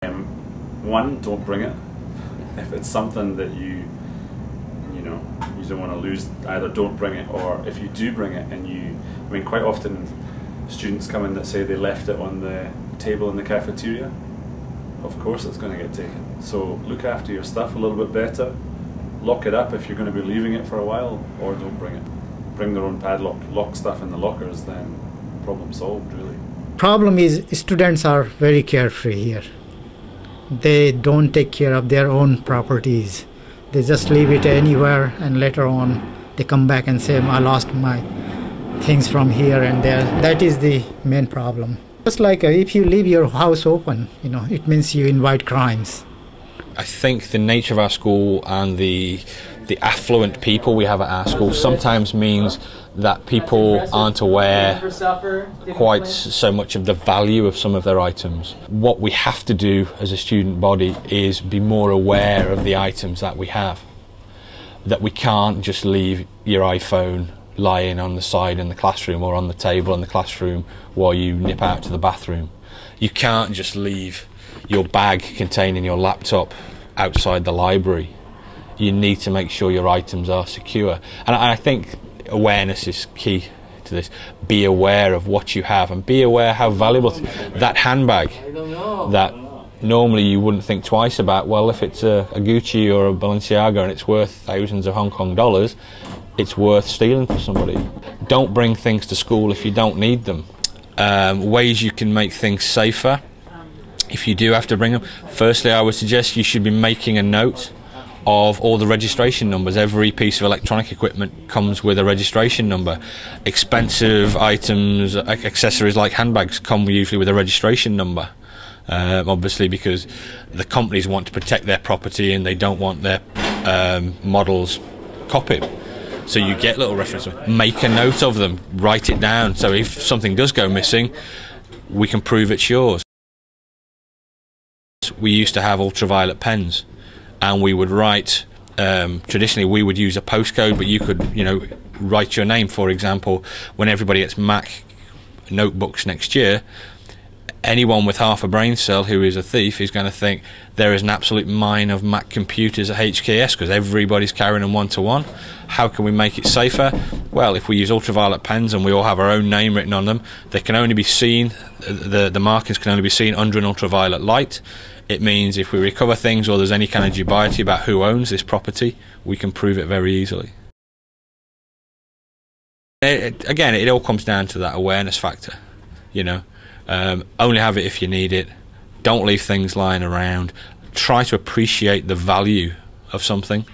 One, don't bring it. If it's something that you don't want to lose, either don't bring it, or if you do bring it and I mean, quite often students come in that say they left it on the table in the cafeteria. Of course it's going to get taken. So look after your stuff a little bit better. Lock it up if you're going to be leaving it for a while, or don't bring it. Bring their own padlock, lock stuff in the lockers, then problem solved, really. Problem is, students are very carefree here. They don't take care of their own properties. They just leave it anywhere, and later on they come back and say, I lost my things from here and there. That is the main problem. Just like if you leave your house open, it means you invite crimes. I think the nature of our school and the affluent people we have at our school sometimes means that people aren't aware quite so much of the value of some of their items. What we have to do as a student body is be more aware of the items that we have. That we can't just leave your iPhone lying on the side in the classroom or on the table in the classroom while you nip out to the bathroom. You can't just leave your bag containing your laptop outside the library. You need to make sure your items are secure. And I think awareness is key to this. Be aware of what you have, and be aware how valuable that handbag that normally you wouldn't think twice about. Well, if it's a Gucci or a Balenciaga and it's worth thousands of Hong Kong dollars, it's worth stealing for somebody. Don't bring things to school if you don't need them. Ways you can make things safer if you do have to bring them. Firstly, I would suggest you should be making a note of all the registration numbers. Every piece of electronic equipment comes with a registration number. Expensive items, accessories like handbags come usually with a registration number. Obviously because the companies want to protect their property and they don't want their models copied. So you get little references. Make a note of them, write it down, so if something does go missing, we can prove it's yours. We used to have ultraviolet pens, and we would write, traditionally we would use a postcode, but you could write your name. For example, when everybody gets Mac notebooks next year, anyone with half a brain cell who is a thief is going to think there is an absolute mine of Mac computers at HKS because everybody's carrying them one-to-one. How can we make it safer? Well, if we use ultraviolet pens and we all have our own name written on them, they can only be seen, the markings can only be seen under an ultraviolet light. It means if we recover things or there's any kind of dubiety about who owns this property, we can prove it very easily. Again, it all comes down to that awareness factor, only have it if you need it. Don't leave things lying around. Try to appreciate the value of something.